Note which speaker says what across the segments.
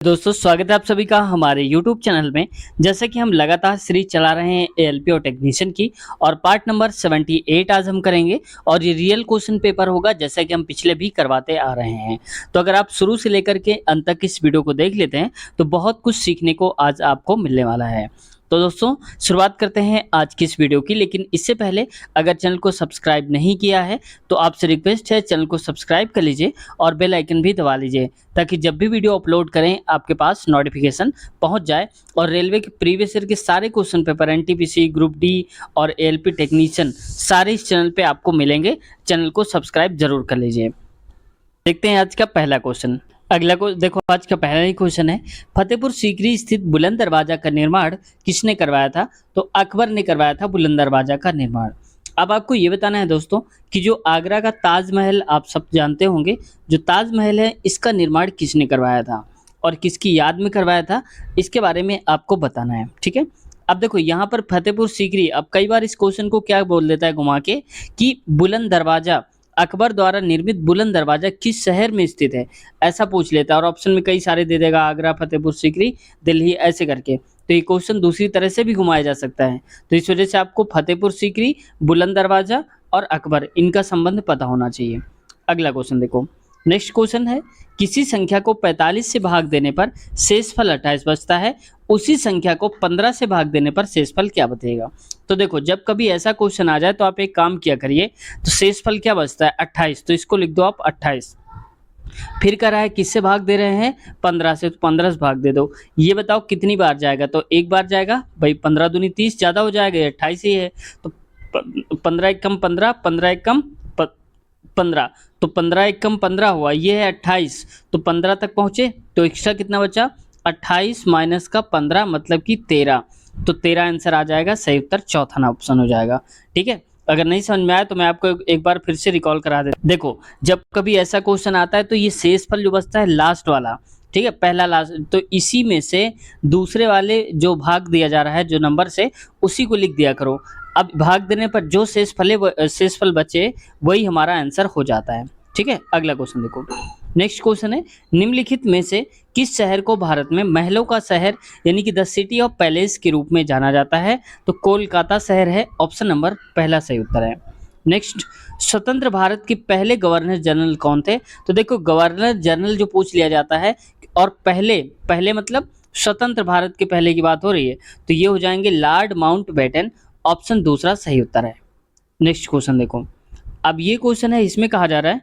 Speaker 1: दोस्तों स्वागत है आप सभी का हमारे YouTube चैनल में। जैसे कि हम लगातार सीरीज चला रहे हैं एएलपी और टेक्नीशियन की, और पार्ट नंबर 78 आज हम करेंगे। और ये रियल क्वेश्चन पेपर होगा जैसा कि हम पिछले भी करवाते आ रहे हैं। तो अगर आप शुरू से लेकर के अंत तक इस वीडियो को देख लेते हैं तो बहुत कुछ सीखने को आज आपको मिलने वाला है। तो दोस्तों शुरुआत करते हैं आज की इस वीडियो की, लेकिन इससे पहले अगर चैनल को सब्सक्राइब नहीं किया है तो आपसे रिक्वेस्ट है चैनल को सब्सक्राइब कर लीजिए और बेल आइकन भी दबा लीजिए, ताकि जब भी वीडियो अपलोड करें आपके पास नोटिफिकेशन पहुंच जाए। और रेलवे के प्रीवियस ईयर के सारे question paper, NTPC, group D और एएलपी टेक्नीशियन सारे इस चैनल पे आपको मिलेंगे। चैनल को सब्सक्राइब जरूर कर लीजिए। देखते हैं आज का पहला क्वेश्चन। अगला को देखो, आज का पहला ही क्वेश्चन है, फतेहपुर सीकरी स्थित बुलंद दरवाजा का निर्माण किसने करवाया था? तो अकबर ने करवाया था बुलंद दरवाजा का निर्माण। अब आपको ये बताना है दोस्तों कि जो आगरा का ताजमहल आप सब जानते होंगे, जो ताजमहल है इसका निर्माण किसने करवाया था और किसकी याद में करवाया था, इसके बारे में आपको बताना है। ठीक है, अब देखो यहाँ पर फतेहपुर सीकरी, अब कई बार इस क्वेश्चन को क्या बोल देता है घुमा के कि बुलंद दरवाजा, अकबर द्वारा निर्मित बुलंद दरवाजा किस शहर में स्थित है, ऐसा पूछ लेता है। और ऑप्शन में कई सारे दे देगा, आगरा, फतेहपुर सीकरी, दिल्ली, ऐसे करके। तो ये क्वेश्चन दूसरी तरह से भी घुमाया जा सकता है। तो इस वजह से आपको फतेहपुर सीकरी, बुलंद दरवाजा और अकबर, इनका संबंध पता होना चाहिए। अगला क्वेश्चन देखो, नेक्स्ट क्वेश्चन है, किसी संख्या को 45 से भाग देने पर शेषफल 28 बचता है, उसी संख्या को 15 से भाग देने पर शेषफल क्या बचेगा? तो देखो, जब कभी ऐसा क्वेश्चन आ जाए तो आप एक काम किया करिए, तो शेषफल क्या बचता है? 28, तो इसको लिख दो आप 28। फिर कह रहा है किससे भाग दे रहे हैं? 15 से, तो 15 से भाग दे दो। ये बताओ कितनी बार जाएगा? तो एक बार जाएगा भाई, 15 दूनी 30, ज़्यादा हो जाएगा, 28 ही है। तो 15 एक कम 15, 15 एक कम 15, तो 15 एक कम 15 हुआ, ये है 28। तो 15 तक पहुंचे तो एक्स्ट्रा कितना बचा? 28 माइनस का 15 मतलब कि 13। तो 13 आंसर आ जाएगा, सही उत्तर चौथा ऑप्शन हो जाएगा। ठीक है, अगर नहीं समझ में आया तो मैं आपको एक बार फिर से रिकॉल करा देता। देखो, जब कभी ऐसा क्वेश्चन आता है तो ये शेषफल जो बचता है लास्ट वाला, ठीक है, पहला लास्ट, तो इसी में से दूसरे वाले जो भाग दिया जा रहा है जो नंबर से, उसी को लिख दिया करो। अब भाग देने पर जो शेषफल बचे वही हमारा आंसर हो जाता है। ठीक है, अगला क्वेश्चन देखो, नेक्स्ट क्वेश्चन है, निम्नलिखित में से किस शहर को भारत में महलों का शहर यानी कि द सिटी ऑफ पैलेस के रूप में जाना जाता है? तो कोलकाता शहर है, ऑप्शन नंबर पहला सही उत्तर है। नेक्स्ट, स्वतंत्र भारत के पहले गवर्नर जनरल कौन थे? तो देखो, गवर्नर जनरल जो पूछ लिया जाता है और पहले पहले मतलब स्वतंत्र भारत के पहले की बात हो रही है, तो ये हो जाएंगे लॉर्ड माउंटबेटन, ऑप्शन दूसरा सही उत्तर है। नेक्स्ट क्वेश्चन देखो, अब ये क्वेश्चन है, इसमें कहा जा रहा है,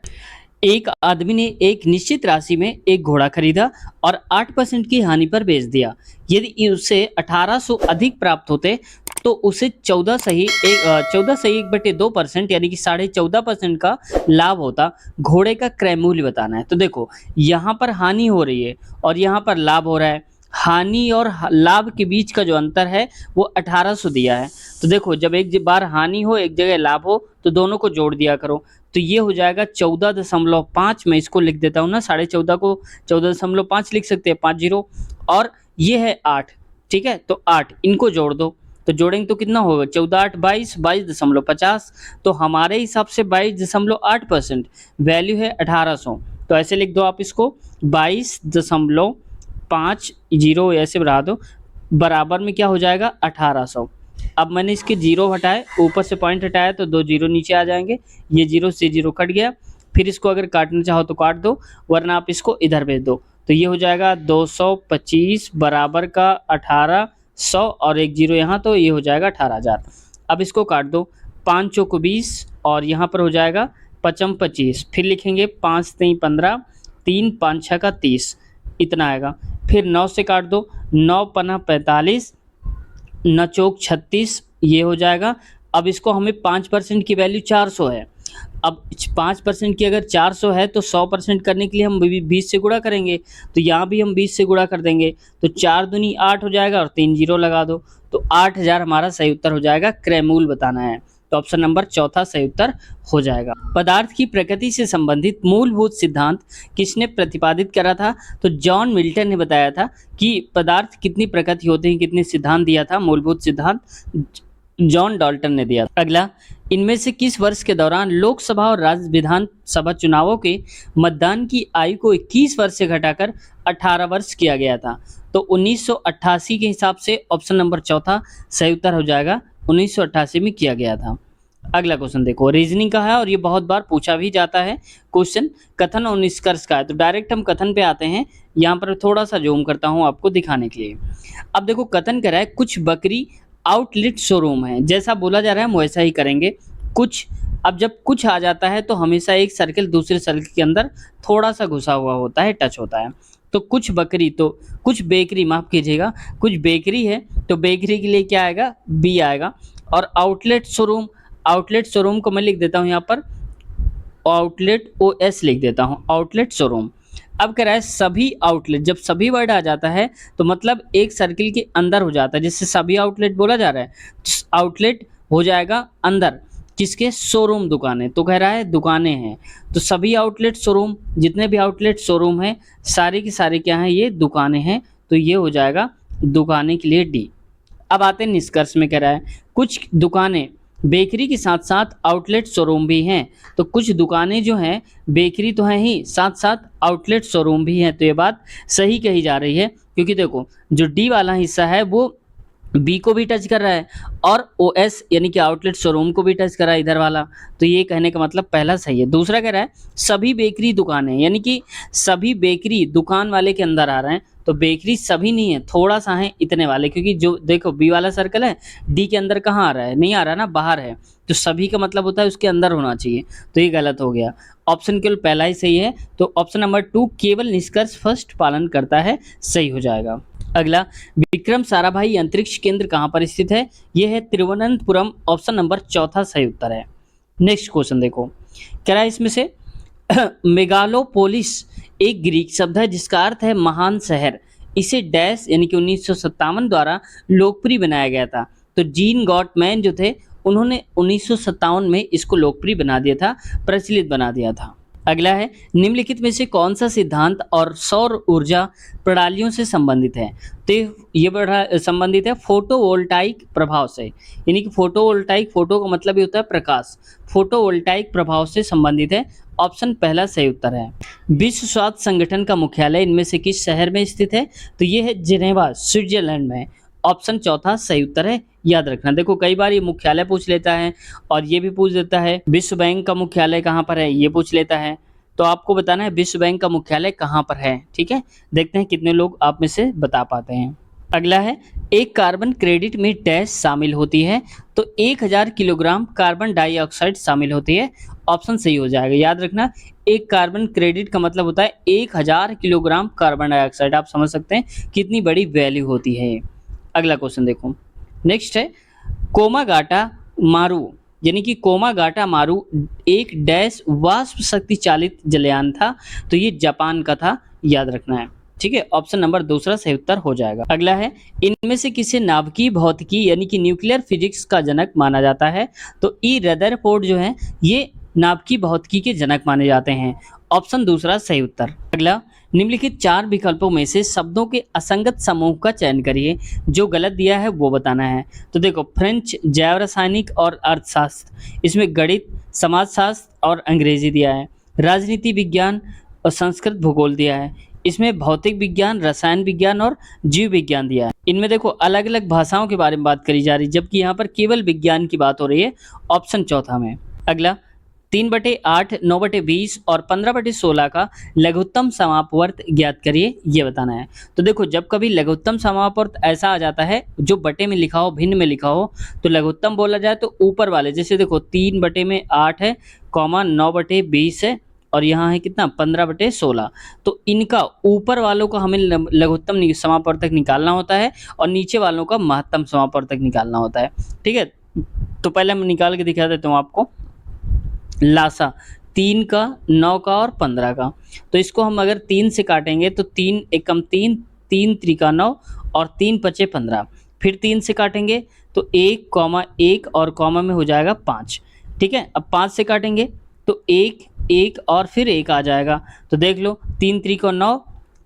Speaker 1: एक आदमी ने एक निश्चित राशि में एक घोड़ा खरीदा और 8% की हानि पर बेच दिया। यदि उसे 1800 अधिक प्राप्त होते तो उसे 14 सही 1/2% यानी कि 14.5% का लाभ होता। घोड़े का क्रय मूल्य बताना है। तो देखो, यहाँ पर हानि हो रही है और यहाँ पर लाभ हो रहा है। हानि और लाभ के बीच का जो अंतर है वो 1800 दिया है। तो देखो, जब एक बार हानि हो, एक जगह लाभ हो, तो दोनों को जोड़ दिया करो। तो ये हो जाएगा 14.5, मैं इसको लिख देता हूँ ना, 14.5 को 14.5 लिख सकते हैं, 50, और ये है 8। ठीक है, तो 8 इनको जोड़ दो, तो जोड़ेंगे तो कितना होगा? 14 8 22, 22.50। तो हमारे हिसाब से 22.8% वैल्यू है 1800। तो ऐसे लिख दो आप इसको, 22.50 ऐसे बढ़ा दो, बराबर में क्या हो जाएगा? 1800। अब मैंने इसके जीरो हटाए, ऊपर से पॉइंट हटाया तो 2 जीरो नीचे आ जाएंगे, ये जीरो से जीरो कट गया। फिर इसको अगर काटना चाहो तो काट दो, वरना आप इसको इधर भेज दो। तो ये हो जाएगा 225 बराबर का 1800 और एक जीरो यहाँ, तो ये हो जाएगा 18,000। अब इसको काट दो, 5 चौको 20 और यहाँ पर हो जाएगा 5 25, फिर लिखेंगे 5 3 15, 3 5 6 का 30, इतना आएगा। फिर 9 से काट दो, 9 पन्ना 45, 9 चौक 36, ये हो जाएगा। अब इसको हमें 5% की वैल्यू 400 है। अब 5% की अगर 400 है तो 100% करने के लिए हम 20 से गुणा करेंगे, तो यहाँ भी हम 20 से गुणा कर देंगे, तो 4 दूनी 8 हो जाएगा और 3 जीरो लगा दो, तो 8000 हमारा सही उत्तर हो जाएगा। क्रय मूल्य बताना है, तो ऑप्शन नंबर चौथा सही उत्तर हो जाएगा। पदार्थ की प्रकृति से संबंधित मूलभूत सिद्धांत किसने प्रतिपादित करा था? तो जॉन मिल्टन ने बताया था कि पदार्थ कितनी प्रकृति होते हैं, कितने सिद्धांत दिया था, मूलभूत सिद्धांत। जॉन डाल्टन ने दिया। अगला, इनमें से किस वर्ष के दौरान लोकसभा और राज्य विधानसभा चुनावों के मतदान की आयु को 21 वर्ष से घटाकर 18 वर्ष किया गया था? तो 1988 के हिसाब से ऑप्शन नंबर चौथा सही उत्तर हो जाएगा, 1988 में किया गया था। अगला क्वेश्चन देखो, रीजनिंग का है और ये बहुत बार पूछा भी जाता है क्वेश्चन, कथन और निष्कर्ष का है। तो डायरेक्ट हम कथन पे आते हैं, यहाँ पर थोड़ा सा जूम करता हूँ आपको दिखाने के लिए। अब देखो कथन कह रहा है, कुछ बकरी आउटलेट शोरूम है, जैसा बोला जा रहा है हम वैसा ही करेंगे। कुछ, अब जब कुछ आ जाता है तो हमेशा एक सर्किल दूसरे सर्किल के अंदर थोड़ा सा घुसा हुआ होता है, टच होता है। तो कुछ बकरी, तो कुछ बेकरी, माफ कीजिएगा, कुछ बेकरी है तो बेकरी के लिए क्या आएगा, बी आएगा। और आउटलेट शोरूम, आउटलेट शोरूम को मैं लिख देता हूँ यहाँ पर आउटलेट, ओ एस लिख देता हूँ, आउटलेट शोरूम। अब कह रहा है सभी आउटलेट, जब सभी वर्ड आ जाता है तो मतलब एक सर्किल के अंदर हो जाता है, जिससे सभी आउटलेट बोला जा रहा है, आउटलेट हो जाएगा अंदर, किसके, शोरूम, दुकानें। तो कह रहा है दुकानें हैं, तो सभी आउटलेट शोरूम, जितने भी आउटलेट शोरूम हैं सारे की सारे क्या हैं, ये दुकानें हैं, तो ये हो जाएगा दुकानें के लिए डी। अब आते हैं निष्कर्ष में, कह रहा है कुछ दुकानें बेकरी के साथ साथ आउटलेट शोरूम भी हैं। तो कुछ दुकानें जो हैं बेकरी तो हैं ही, साथ साथ आउटलेट शोरूम भी हैं। तो ये बात सही कही जा रही है, क्योंकि देखो जो डी वाला हिस्सा है वो बी को भी टच कर रहा है और ओ एस यानी कि आउटलेट शोरूम को भी टच कर रहा है इधर वाला। तो ये कहने का मतलब पहला सही है। दूसरा कह रहा है सभी बेकरी दुकानें, यानी कि सभी बेकरी दुकान वाले के अंदर आ रहे हैं। तो बेकरी सभी नहीं है, थोड़ा सा है इतने वाले, क्योंकि जो देखो बी वाला सर्कल है, डी के अंदर कहाँ आ रहा है, नहीं आ रहा ना, बाहर है। तो सभी का मतलब होता है उसके अंदर होना चाहिए, तो ये गलत हो गया। ऑप्शन केवल पहला ही सही है, तो ऑप्शन नंबर 2 केवल निष्कर्ष फर्स्ट पालन करता है, सही हो जाएगा। अगला, विक्रम साराभाई अंतरिक्ष केंद्र कहाँ पर स्थित है? यह है तिरुवनंतपुरम, ऑप्शन नंबर चौथा सही उत्तर है। नेक्स्ट क्वेश्चन देखो, कह रहा है इसमें से मेगालोपोलिस एक ग्रीक शब्द है जिसका अर्थ है महान शहर। इसे डैश यानी कि 1957 द्वारा लोकप्रिय बनाया गया था। तो जीन गॉटमैन जो थे उन्होंने 1957 में इसको लोकप्रिय बना दिया था, प्रचलित बना दिया था। अगला है, निम्नलिखित में से कौन सा सिद्धांत और सौर ऊर्जा प्रणालियों से संबंधित है? तो ये बड़ा संबंधित है फोटोवोल्टाइक प्रभाव से, यानी कि फोटोवोल्टाइक, फोटो का मतलब ही होता है प्रकाश, फोटोवोल्टाइक प्रभाव से संबंधित है। ऑप्शन पहला सही उत्तर है। विश्व स्वास्थ्य संगठन का मुख्यालय इनमें से किस शहर में स्थित है? तो ये है जिनेवा, स्विट्जरलैंड में। ऑप्शन चौथा सही उत्तर है, याद रखना। देखो कई बार ये मुख्यालय पूछ लेता है और ये भी पूछ देता है विश्व बैंक का मुख्यालय कहाँ पर है, ये पूछ लेता है। तो आपको बताना है विश्व बैंक का मुख्यालय कहाँ पर है, ठीक है। देखते हैं कितने लोग आप में से बता पाते हैं। अगला है, एक कार्बन क्रेडिट में डैश शामिल होती है? तो 1000 किलोग्राम कार्बन डाइऑक्साइड शामिल होती है, ऑप्शन सही हो जाएगा। याद रखना, एक कार्बन क्रेडिट का मतलब होता है 1000 किलोग्राम कार्बन डाइऑक्साइड। आप समझ सकते हैं कितनी बड़ी वैल्यू होती है। अगला क्वेश्चन देखो, नेक्स्ट है, कोमागाटा मारू यानी कि कोमागाटा मारू एक डैश वाष्प शक्ति चालित जलयान था। तो ये जापान का था, याद रखना है, ठीक है। ऑप्शन नंबर दूसरा सही उत्तर हो जाएगा। अगला है, इनमें से किसे नाभिकीय भौतिकी यानी कि न्यूक्लियर फिजिक्स का जनक माना जाता है? तो ई रदरफोर्ड जो है ये नाभिकीय भौतिकी के जनक माने जाते हैं, ऑप्शन दूसरा सही उत्तर। अगला, निम्नलिखित 4 विकल्पों में से शब्दों के असंगत समूह का चयन करिए, जो गलत दिया है वो बताना है। तो देखो फ्रेंच, जैव रासायनिक और अर्थशास्त्र, इसमें गणित, समाजशास्त्र और अंग्रेजी दिया है। राजनीति विज्ञान और संस्कृत भूगोल दिया है। इसमें भौतिक विज्ञान, रसायन विज्ञान और जीव विज्ञान दिया है। इनमें देखो अलग अलग भाषाओं के बारे में बात करी जा रही है, जबकि यहाँ पर केवल विज्ञान की बात हो रही है, ऑप्शन चौथा में। अगला, 3/8, 9/20 और 15/16 का लघुत्तम समापवर्त ज्ञात करिए, ये बताना है। तो देखो जब कभी लघुत्तम समापवर्त ऐसा आ जाता है जो बटे में लिखा हो, भिन्न में लिखा हो, तो लघुत्तम बोला जाए तो ऊपर वाले, जैसे देखो 3/8 है, 9/20 है और यहाँ है कितना 15/16। तो इनका ऊपर वालों का हमें लघुत्तम समापवर्तक निकालना होता है और नीचे वालों का महत्तम समापवर्तक निकालना होता है, ठीक है। तो पहले हम निकाल के दिखा देता हूँ आपको। लासा 3 का, 9 का और 15 का। तो इसको हम अगर 3 से काटेंगे तो 3 एकम 3, 3 त्रिका 9 और 3 पचे 15। फिर 3 से काटेंगे तो 1, और कॉमा में हो जाएगा 5, ठीक है। अब 5 से काटेंगे तो 1, 1 और फिर 1 आ जाएगा। तो देख लो 3 त्रिका 9,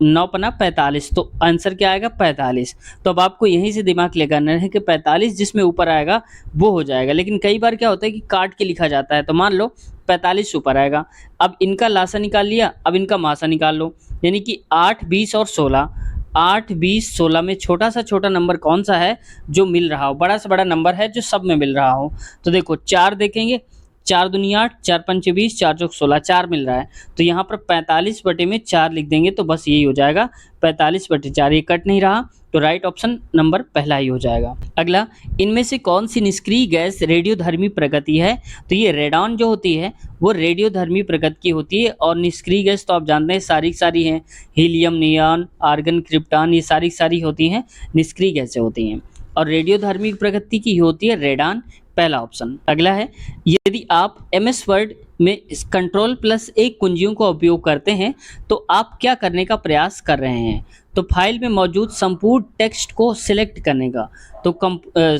Speaker 1: 9 पना 45, तो आंसर क्या आएगा 45। तो अब आपको यहीं से दिमाग लगाना है कि 45 जिसमें ऊपर आएगा वो हो जाएगा। लेकिन कई बार क्या होता है कि काट के लिखा जाता है, तो मान लो 45 ऊपर आएगा। अब इनका लासा निकाल लिया, अब इनका मासा निकाल लो, यानी कि 8, 20 और 16। 8, 20, 16 में छोटा सा छोटा नंबर कौन सा है जो मिल रहा हो, बड़ा से बड़ा नंबर है जो सब में मिल रहा हो। तो देखो 4 देखेंगे, 4 दूनी 8, 4 पंचे 20, 4 चौक 16, 4 मिल रहा है। तो यहाँ पर 45 बटे में 4 लिख देंगे तो बस यही हो जाएगा 45 बटे 4, ये कट नहीं रहा, तो राइट ऑप्शन नंबर पहला ही हो जाएगा। अगला, इनमें से कौन सी निष्क्रिय गैस रेडियोधर्मी प्रकृति है? तो ये रेडॉन जो होती है वो रेडियोधर्मी प्रकृति की होती है, और निष्क्रिय गैस तो आप जानते हैं सारी सारी हैं, हीलियम, नियॉन, आर्गन, क्रिप्टॉन, ये सारी सारी होती हैं, निष्क्रिय गैसें होती हैं। और रेडियोधर्मी प्रकृति की होती है रेडॉन, पहला ऑप्शन। अगला है, यदि आप MS वर्ड में Ctrl+A कुंजियों का उपयोग करते हैं तो आप क्या करने का प्रयास कर रहे हैं? तो फाइल में मौजूद संपूर्ण टेक्स्ट को सिलेक्ट करने का। तो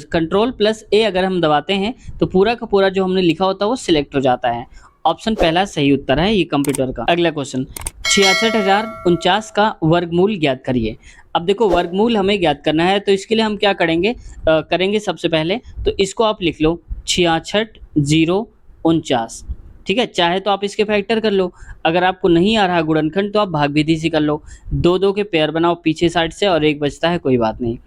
Speaker 1: Ctrl+A अगर हम दबाते हैं तो पूरा का पूरा जो हमने लिखा होता है वो सिलेक्ट हो जाता है। ऑप्शन पहला सही उत्तर है ये कंप्यूटर का। अगला क्वेश्चन, 66,049 का वर्गमूल ज्ञात करिए। अब देखो वर्गमूल हमें ज्ञात करना है, तो इसके लिए हम क्या करेंगे सबसे पहले तो इसको आप लिख लो 66,049, ठीक है। चाहे तो आप इसके फैक्टर कर लो, अगर आपको नहीं आ रहा गुणनखंड तो आप भागविधि से कर लो, 2 के पेयर बनाओ पीछे साइड से और 1 बचता है, कोई बात नहीं।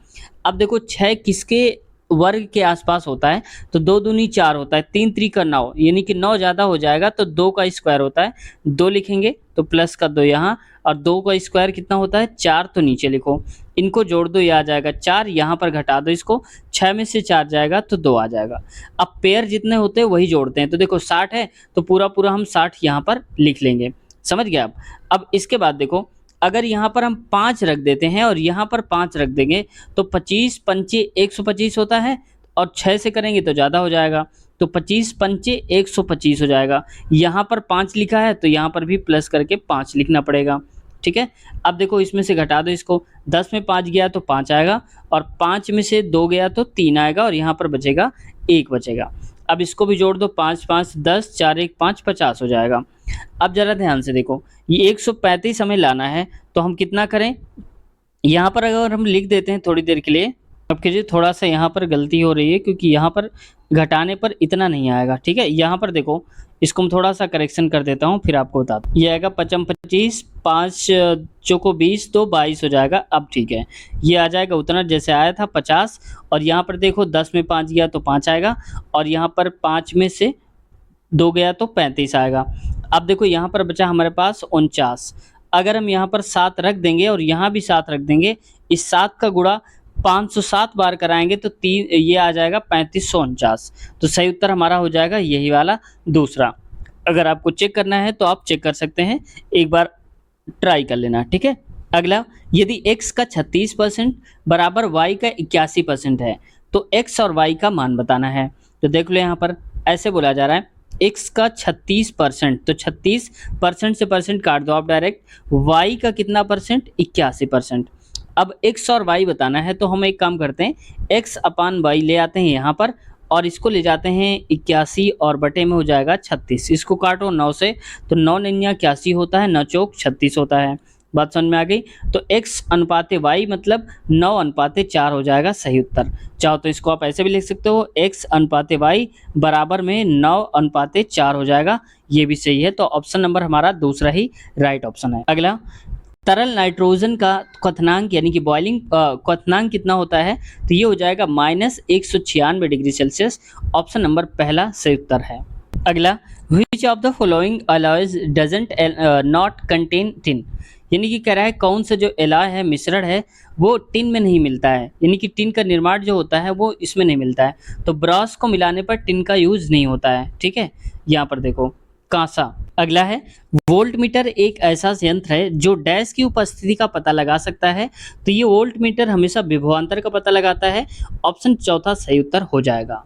Speaker 1: अब देखो 6 किसके वर्ग के आसपास होता है? तो 2 दूनी 4 होता है, 3 त्रिका 9, यानी कि 9 ज़्यादा हो जाएगा तो 2 का स्क्वायर होता है, 2 लिखेंगे तो प्लस का 2 यहाँ, और 2 का स्क्वायर कितना होता है 4, तो नीचे लिखो, इनको जोड़ दो, ये आ जाएगा 4, यहाँ पर घटा दो इसको, 6 में से 4 जाएगा तो 2 आ जाएगा। अब पेयर जितने होते हैं वही जोड़ते हैं, तो देखो 60 है तो पूरा पूरा हम 60 यहाँ पर लिख लेंगे, समझ गए आप। अब इसके बाद देखो अगर यहाँ पर हम 5 रख देते हैं और यहाँ पर 5 रख देंगे तो 25 पंचे 125 होता है, और 6 से करेंगे तो ज़्यादा हो जाएगा, तो 25 पंचे 125 हो जाएगा। यहाँ पर 5 लिखा है तो यहाँ पर भी प्लस करके 5 लिखना पड़ेगा, ठीक है। अब देखो इसमें से घटा दो इसको, 10 में 5 गया तो 5 आएगा, और 5 में से 2 गया तो 3 आएगा, और यहाँ पर बचेगा 1 बचेगा। अब इसको भी जोड़ दो, 5 5 10, 4 1 5, 50 हो जाएगा। अब ज़रा ध्यान से देखो, ये 135 हमें लाना है, तो हम कितना करें, यहाँ पर अगर हम लिख देते हैं थोड़ी देर के लिए, अब कीजिए थोड़ा सा यहाँ पर गलती हो रही है क्योंकि यहाँ पर घटाने पर इतना नहीं आएगा, ठीक है। यहाँ पर देखो इसको मैं थोड़ा सा करेक्शन कर देता हूँ फिर आपको बताता हूँ। ये आएगा 55 25, 5 चौको 20, तो 22 हो जाएगा। अब ठीक है, ये आ जाएगा उतना जैसे आया था 50, और यहाँ पर देखो 10 में 5 गया तो 5 आएगा, और यहाँ पर 5 में से 2 गया तो 35 आएगा। अब देखो यहाँ पर बचा हमारे पास 49, अगर हम यहाँ पर 7 रख देंगे और यहाँ भी 7 रख देंगे, इस 7 का गुणा 507 बार कराएंगे तो ये आ जाएगा 3549। तो सही उत्तर हमारा हो जाएगा यही वाला दूसरा। अगर आपको चेक करना है तो आप चेक कर सकते हैं, एक बार ट्राई कर लेना, ठीक है। अगला, यदि x का 36% बराबर y का 81% है तो x और y का मान बताना है। तो देख लो यहाँ पर ऐसे बोला जा रहा है x का 36%, तो 36% से परसेंट काट दो आप डायरेक्ट, y का कितना परसेंट 81%। अब x और y बताना है तो हम एक काम करते हैं, x अपान y ले आते हैं यहाँ पर, और इसको ले जाते हैं 81 और बटे में हो जाएगा 36। इसको काटो 9 से, तो 9 9 81 होता है, 9 चौक 36 होता है। बात समझ में आ गई। तो x अनुपाते y मतलब 9 अनुपाते 4 हो जाएगा सही उत्तर। चाहो तो इसको आप ऐसे भी लिख सकते हो, x अनुपाते y बराबर में 9 अनुपाते 4 हो जाएगा, ये भी सही है। तो ऑप्शन नंबर हमारा दूसरा ही राइट ऑप्शन है। अगला, तरल नाइट्रोजन का क्वथनांक यानी कि बॉइलिंग क्वथनांक कितना होता है? तो ये हो जाएगा -196 डिग्री सेल्सियस। ऑप्शन नंबर पहला सही उत्तर है। अगला, which of the following alloys doesn't not contain tin, यानी कि कह रहा है कौन सा जो एलॉय है, मिश्रण है, वो टिन में नहीं मिलता है, यानी कि टिन का निर्माण जो होता है वो इसमें नहीं मिलता है। तो ब्रॉस को मिलाने पर टिन का यूज नहीं होता है, ठीक है। यहाँ पर देखो कांसा। अगला है, वोल्टमीटर एक ऐसा यंत्र है जो डैश की उपस्थिति का पता लगा सकता है। तो ये वोल्टमीटर हमेशा विभवांतर का पता लगाता है। ऑप्शन चौथा सही उत्तर हो जाएगा।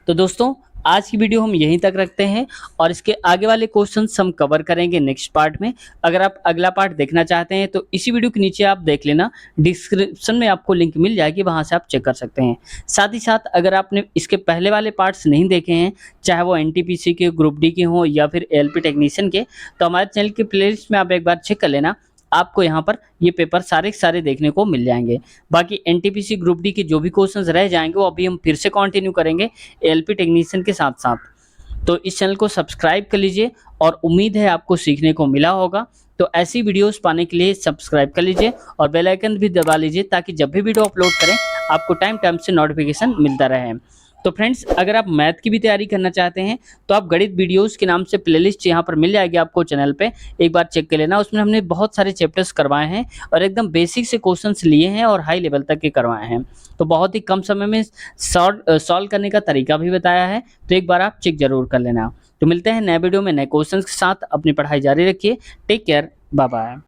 Speaker 1: तो दोस्तों आज की वीडियो हम यहीं तक रखते हैं और इसके आगे वाले क्वेश्चंस हम कवर करेंगे नेक्स्ट पार्ट में। अगर आप अगला पार्ट देखना चाहते हैं तो इसी वीडियो के नीचे आप देख लेना, डिस्क्रिप्शन में आपको लिंक मिल जाएगी, वहां से आप चेक कर सकते हैं। साथ ही साथ अगर आपने इसके पहले वाले पार्ट्स नहीं देखे हैं, चाहे वो एनटीपीसी के, ग्रुप डी के हों या फिर एएलपी टेक्नीशियन के, तो हमारे चैनल की प्लेलिस्ट में आप एक बार चेक कर लेना। आपको यहाँ पर ये पेपर सारे के सारे देखने को मिल जाएंगे। बाकी एनटीपीसी ग्रुप डी के जो भी क्वेश्चंस रह जाएंगे वो अभी हम फिर से कंटिन्यू करेंगे एएलपी टेक्नीशियन के साथ साथ। तो इस चैनल को सब्सक्राइब कर लीजिए और उम्मीद है आपको सीखने को मिला होगा। तो ऐसी वीडियोस पाने के लिए सब्सक्राइब कर लीजिए और बेल आइकन भी दबा लीजिए ताकि जब भी वीडियो अपलोड करें आपको टाइम टाइम से नोटिफिकेशन मिलता रहे। तो फ्रेंड्स, अगर आप मैथ की भी तैयारी करना चाहते हैं तो आप गणित वीडियोस के नाम से प्लेलिस्ट यहाँ पर मिल जाएगी आपको चैनल पे, एक बार चेक कर लेना। उसमें हमने बहुत सारे चैप्टर्स करवाए हैं और एकदम बेसिक से क्वेश्चंस लिए हैं और हाई लेवल तक के करवाए हैं। तो बहुत ही कम समय में सॉल्व करने का तरीका भी बताया है, तो एक बार आप चेक जरूर कर लेना। तो मिलते हैं नए वीडियो में नए क्वेश्चंस के साथ। अपनी पढ़ाई जारी रखिए। Take care, bye bye.